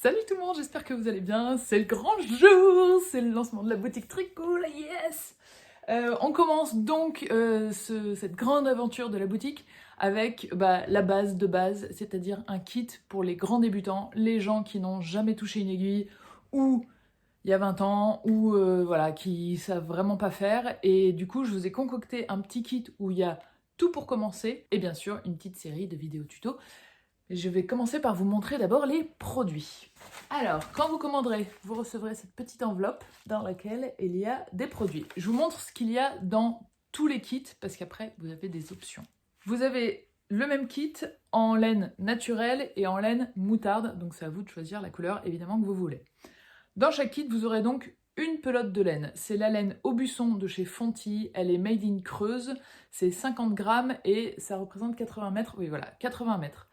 Salut tout le monde, j'espère que vous allez bien. C'est le grand jour, c'est le lancement de la boutique Tricot, la yes. On commence donc cette grande aventure de la boutique avec la base de base, c'est-à-dire un kit pour les grands débutants, les gens qui n'ont jamais touché une aiguille ou il y a 20 ans ou voilà, qui savent vraiment pas faire. Et du coup, je vous ai concocté un petit kit où il y a tout pour commencer et bien sûr une petite série de vidéos tuto. Je vais commencer par vous montrer d'abord les produits. Alors, quand vous commanderez, vous recevrez cette petite enveloppe dans laquelle il y a des produits. Je vous montre ce qu'il y a dans tous les kits, parce qu'après, vous avez des options. Vous avez le même kit en laine naturelle et en laine moutarde, donc c'est à vous de choisir la couleur évidemment que vous voulez. Dans chaque kit, vous aurez donc une pelote de laine. C'est la laine Aubusson de chez Fonty, elle est made in Creuse, c'est 50 grammes et ça représente 80 mètres, oui voilà, 80 mètres.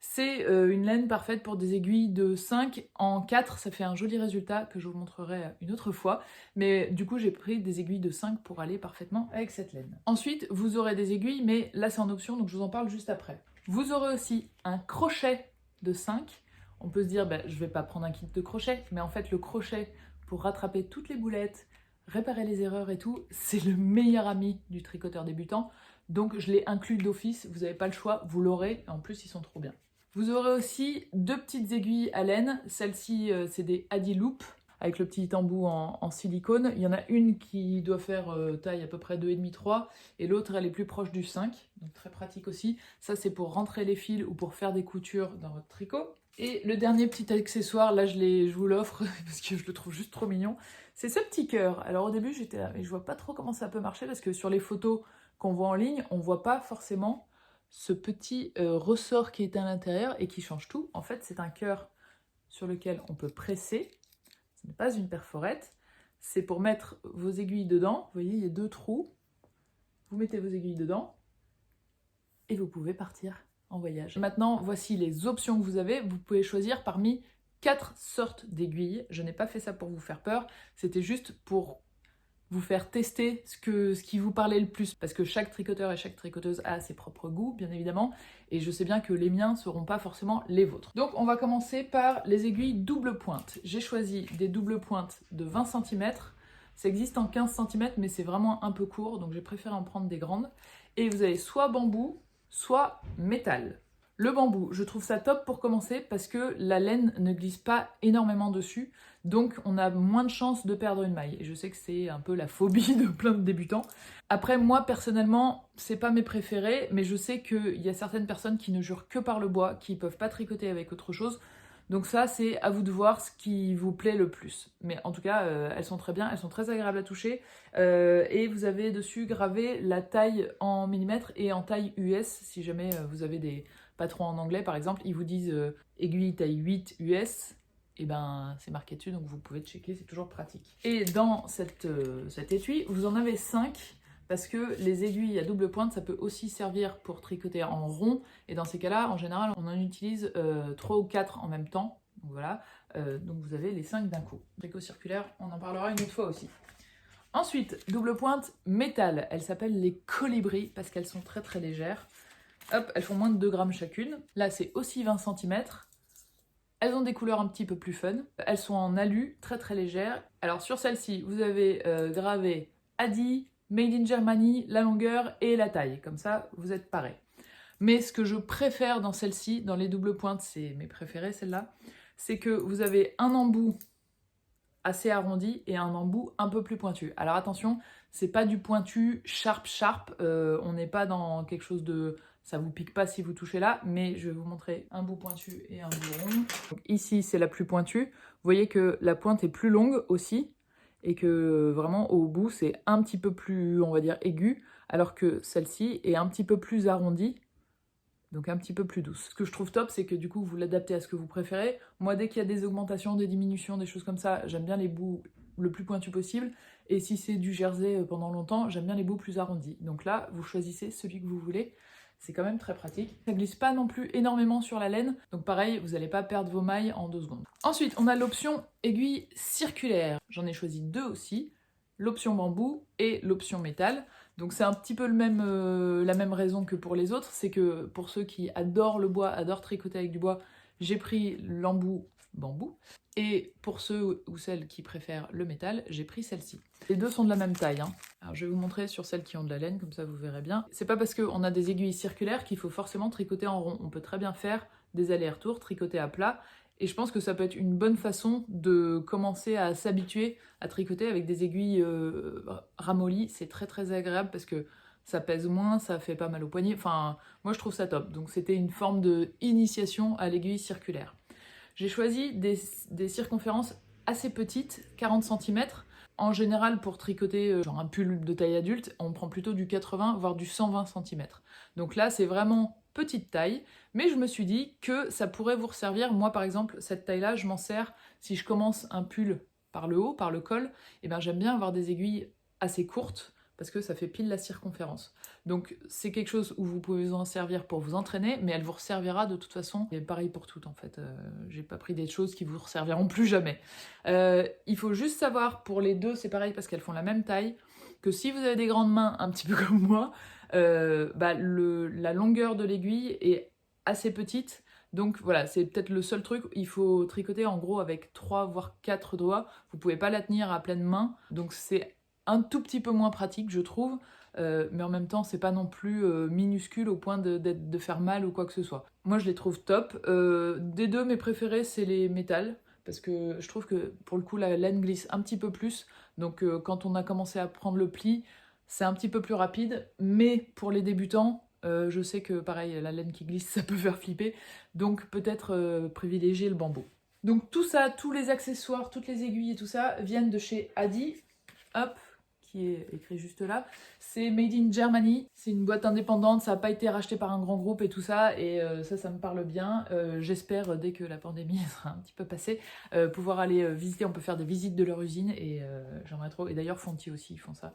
C'est une laine parfaite pour des aiguilles de 5 en 4, ça fait un joli résultat que je vous montrerai une autre fois. Mais du coup, j'ai pris des aiguilles de 5 pour aller parfaitement avec cette laine. Ensuite, vous aurez des aiguilles, mais là c'est en option, donc je vous en parle juste après. Vous aurez aussi un crochet de 5. On peut se dire, je vais pas prendre un kit de crochet, mais en fait le crochet, pour rattraper toutes les boulettes, réparer les erreurs et tout, c'est le meilleur ami du tricoteur débutant. Donc je l'ai inclus d'office, vous n'avez pas le choix, vous l'aurez, en plus ils sont trop bien. Vous aurez aussi deux petites aiguilles à laine. Celle-ci, c'est des Adi Loop avec le petit embout en silicone. Il y en a une qui doit faire taille à peu près 2,5-3 et l'autre, elle est plus proche du 5, donc très pratique aussi. Ça, c'est pour rentrer les fils ou pour faire des coutures dans votre tricot. Et le dernier petit accessoire, là, je vous l'offre parce que je le trouve juste trop mignon, c'est ce petit cœur. Alors au début, j'étais là, mais je vois pas trop comment ça peut marcher parce que sur les photos qu'on voit en ligne, on voit pas forcément ce petit ressort qui est à l'intérieur et qui change tout. En fait, c'est un cœur sur lequel on peut presser. Ce n'est pas une perforette. C'est pour mettre vos aiguilles dedans. Vous voyez, il y a deux trous. Vous mettez vos aiguilles dedans et vous pouvez partir en voyage. Maintenant, voici les options que vous avez. Vous pouvez choisir parmi 4 sortes d'aiguilles. Je n'ai pas fait ça pour vous faire peur. C'était juste pour vous faire tester ce qui vous parlait le plus, parce que chaque tricoteur et chaque tricoteuse a ses propres goûts, bien évidemment, et je sais bien que les miens ne seront pas forcément les vôtres. Donc on va commencer par les aiguilles double pointe. J'ai choisi des doubles pointes de 20 cm, ça existe en 15 cm, mais c'est vraiment un peu court, donc j'ai préféré en prendre des grandes. Et vous avez soit bambou, soit métal. Le bambou, je trouve ça top pour commencer parce que la laine ne glisse pas énormément dessus, donc on a moins de chances de perdre une maille. Et je sais que c'est un peu la phobie de plein de débutants. Après, moi personnellement, c'est pas mes préférés, mais je sais qu'il y a certaines personnes qui ne jurent que par le bois, qui peuvent pas tricoter avec autre chose. Donc ça, c'est à vous de voir ce qui vous plaît le plus. Mais en tout cas, elles sont très bien, elles sont très agréables à toucher. Et vous avez dessus gravé la taille en millimètres et en taille US, si jamais vous avez des patrons en anglais, par exemple, ils vous disent aiguille taille 8 US, et c'est marqué dessus, donc vous pouvez checker, c'est toujours pratique. Et dans cet étui, vous en avez 5, parce que les aiguilles à double pointe, ça peut aussi servir pour tricoter en rond, et dans ces cas-là, en général, on en utilise 3 ou 4 en même temps, donc voilà, donc vous avez les 5 d'un coup. Tricot circulaire, on en parlera une autre fois aussi. Ensuite, double pointe métal, elles s'appellent les colibris, parce qu'elles sont très très légères. Hop, elles font moins de 2 grammes chacune. Là, c'est aussi 20 cm. Elles ont des couleurs un petit peu plus fun. Elles sont en alu, très très légères. Alors sur celle-ci, vous avez gravé Adi, Made in Germany, la longueur et la taille. Comme ça, vous êtes pareil. Mais ce que je préfère dans celle-ci, dans les doubles pointes, c'est mes préférées celle-là, c'est que vous avez un embout assez arrondi et un embout un peu plus pointu. Alors attention, c'est pas du pointu sharp, on n'est pas dans quelque chose de... Ça vous pique pas si vous touchez là, mais je vais vous montrer un bout pointu et un bout rond. Donc ici, c'est la plus pointue. Vous voyez que la pointe est plus longue aussi, et que vraiment au bout, c'est un petit peu plus, on va dire, aigu, alors que celle-ci est un petit peu plus arrondie, donc un petit peu plus douce. Ce que je trouve top, c'est que du coup, vous l'adaptez à ce que vous préférez. Moi, dès qu'il y a des augmentations, des diminutions, des choses comme ça, j'aime bien les bouts le plus pointus possible. Et si c'est du jersey pendant longtemps, j'aime bien les bouts plus arrondis. Donc là, vous choisissez celui que vous voulez. C'est quand même très pratique. Ça glisse pas non plus énormément sur la laine, donc pareil, vous n'allez pas perdre vos mailles en 2 secondes. Ensuite, on a l'option aiguille circulaire. J'en ai choisi 2 aussi, l'option bambou et l'option métal. Donc c'est un petit peu la même raison que pour les autres, c'est que pour ceux qui adorent le bois, adorent tricoter avec du bois, j'ai pris l'embout bambou. Et pour ceux ou celles qui préfèrent le métal, j'ai pris celle-ci. Les deux sont de la même taille, hein. Alors je vais vous montrer sur celles qui ont de la laine, comme ça vous verrez bien. C'est pas parce qu'on a des aiguilles circulaires qu'il faut forcément tricoter en rond. On peut très bien faire des allers-retours, tricoter à plat. Et je pense que ça peut être une bonne façon de commencer à s'habituer à tricoter avec des aiguilles ramollies. C'est très très agréable parce que ça pèse moins, ça fait pas mal au poignet. Enfin, moi je trouve ça top. Donc c'était une forme d'initiation à l'aiguille circulaire. J'ai choisi des circonférences assez petites, 40 cm. En général, pour tricoter genre un pull de taille adulte, on prend plutôt du 80 voire du 120 cm. Donc là, c'est vraiment petite taille, mais je me suis dit que ça pourrait vous servir. Moi, par exemple, cette taille-là, je m'en sers si je commence un pull par le haut, par le col, et ben j'aime bien avoir des aiguilles assez courtes parce que ça fait pile la circonférence. Donc c'est quelque chose où vous pouvez vous en servir pour vous entraîner, mais elle vous resservira de toute façon. Et pareil pour tout en fait, j'ai pas pris des choses qui vous resserviront plus jamais. Il faut juste savoir, pour les deux c'est pareil parce qu'elles font la même taille, que si vous avez des grandes mains un petit peu comme moi, la longueur de l'aiguille est assez petite. Donc voilà, c'est peut-être le seul truc, il faut tricoter en gros avec 3 voire 4 doigts, vous pouvez pas la tenir à pleine main, donc c'est un tout petit peu moins pratique je trouve, mais en même temps c'est pas non plus minuscule au point de faire mal ou quoi que ce soit. Moi je les trouve top. Des deux mes préférés c'est les métals, parce que je trouve que pour le coup la laine glisse un petit peu plus, donc quand on a commencé à prendre le pli, c'est un petit peu plus rapide, mais pour les débutants, je sais que pareil, la laine qui glisse, ça peut faire flipper, donc peut-être privilégier le bambou. Donc tout ça, tous les accessoires, toutes les aiguilles et tout ça, viennent de chez Adi, hop, qui est écrit juste là. C'est Made in Germany, c'est une boîte indépendante, ça n'a pas été racheté par un grand groupe et tout ça, et ça me parle bien. J'espère, dès que la pandémie sera un petit peu passée, pouvoir aller visiter, on peut faire des visites de leur usine, et j'aimerais trop, et d'ailleurs Fonty aussi, ils font ça.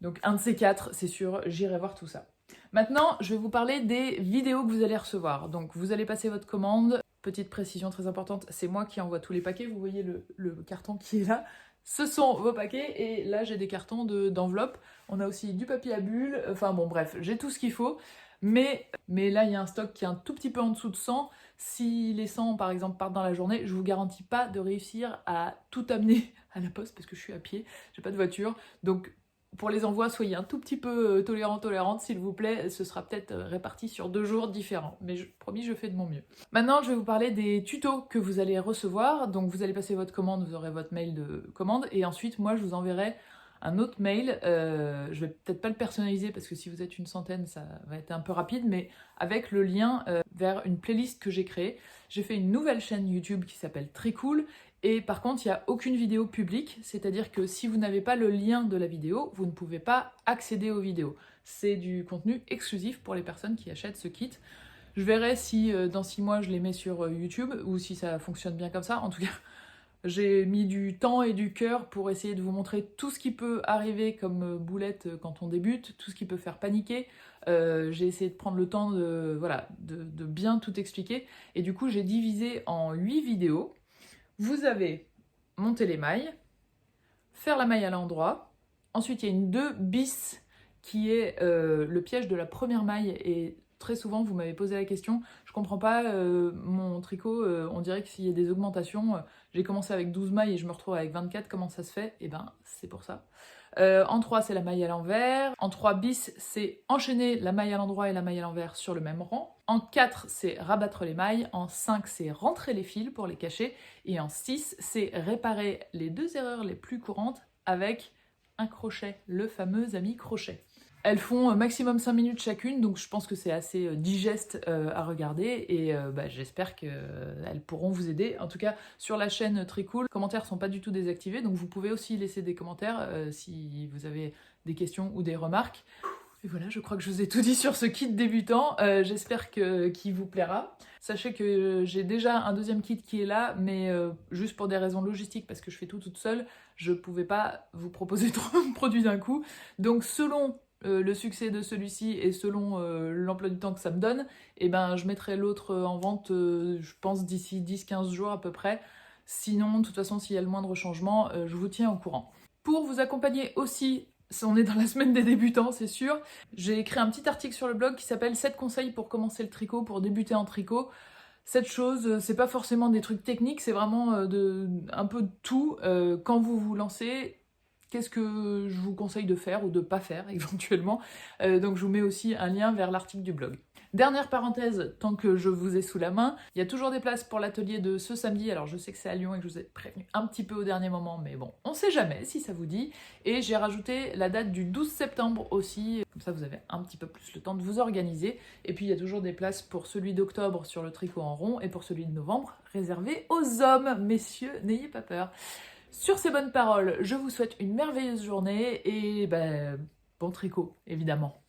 Donc un de ces quatre, c'est sûr, j'irai voir tout ça. Maintenant, je vais vous parler des vidéos que vous allez recevoir. Donc vous allez passer votre commande. Petite précision très importante, c'est moi qui envoie tous les paquets. Vous voyez le carton qui est là. Ce sont vos paquets, et là j'ai des cartons d'enveloppes. On a aussi du papier à bulles, enfin bon bref, j'ai tout ce qu'il faut. Mais là il y a un stock qui est un tout petit peu en dessous de 100. Si les 100 par exemple partent dans la journée, je vous garantis pas de réussir à tout amener à la poste parce que je suis à pied, j'ai pas de voiture. Donc pour les envois, soyez un tout petit peu tolérante, s'il vous plaît. Ce sera peut-être réparti sur 2 jours différents. Mais promis, je fais de mon mieux. Maintenant, je vais vous parler des tutos que vous allez recevoir. Donc vous allez passer votre commande, vous aurez votre mail de commande. Et ensuite, moi, je vous enverrai un autre mail. Je vais peut-être pas le personnaliser parce que si vous êtes une centaine, ça va être un peu rapide. Mais avec le lien vers une playlist que j'ai créée. J'ai fait une nouvelle chaîne YouTube qui s'appelle Tricool. Et par contre, il n'y a aucune vidéo publique, c'est-à-dire que si vous n'avez pas le lien de la vidéo, vous ne pouvez pas accéder aux vidéos. C'est du contenu exclusif pour les personnes qui achètent ce kit. Je verrai si dans 6 mois je les mets sur YouTube ou si ça fonctionne bien comme ça. En tout cas, j'ai mis du temps et du cœur pour essayer de vous montrer tout ce qui peut arriver comme boulette quand on débute, tout ce qui peut faire paniquer. J'ai essayé de prendre le temps de bien tout expliquer. Et du coup, j'ai divisé en 8 vidéos. Vous avez monter les mailles, faire la maille à l'endroit. Ensuite, il y a une 2 bis qui est le piège de la première maille. Et très souvent, vous m'avez posé la question, je comprends pas mon tricot, on dirait qu'il y a des augmentations. J'ai commencé avec 12 mailles et je me retrouve avec 24, comment ça se fait? Eh ben, c'est pour ça. En 3, c'est la maille à l'envers. En 3 bis, c'est enchaîner la maille à l'endroit et la maille à l'envers sur le même rang. En 4, c'est rabattre les mailles. En 5, c'est rentrer les fils pour les cacher. Et en 6, c'est réparer les 2 erreurs les plus courantes avec un crochet, le fameux ami crochet. Elles font maximum 5 minutes chacune, donc je pense que c'est assez digeste à regarder, et j'espère qu'elles pourront vous aider. En tout cas, sur la chaîne Tricool, les commentaires sont pas du tout désactivés, donc vous pouvez aussi laisser des commentaires si vous avez des questions ou des remarques. Et voilà, je crois que je vous ai tout dit sur ce kit débutant, j'espère qu'il vous plaira. Sachez que j'ai déjà un deuxième kit qui est là, mais juste pour des raisons logistiques, parce que je fais tout toute seule, je pouvais pas vous proposer trop de produits d'un coup. Donc selon le succès de celui-ci et selon l'emploi du temps que ça me donne, et ben je mettrai l'autre en vente, je pense d'ici 10-15 jours à peu près. Sinon, de toute façon, s'il y a le moindre changement, je vous tiens au courant. Pour vous accompagner aussi, on est dans la semaine des débutants, c'est sûr, j'ai écrit un petit article sur le blog qui s'appelle 7 conseils pour commencer le tricot, pour débuter en tricot. cette chose, c'est pas forcément des trucs techniques, c'est vraiment un peu de tout. Quand vous vous lancez, qu'est-ce que je vous conseille de faire ou de pas faire éventuellement. Donc je vous mets aussi un lien vers l'article du blog. Dernière parenthèse, tant que je vous ai sous la main, il y a toujours des places pour l'atelier de ce samedi. Alors je sais que c'est à Lyon et que je vous ai prévenu un petit peu au dernier moment, mais bon, on sait jamais si ça vous dit. Et j'ai rajouté la date du 12 septembre aussi, comme ça vous avez un petit peu plus le temps de vous organiser. Et puis il y a toujours des places pour celui d'octobre sur le tricot en rond et pour celui de novembre réservé aux hommes. Messieurs, n'ayez pas peur. Sur ces bonnes paroles, je vous souhaite une merveilleuse journée et bon tricot, évidemment.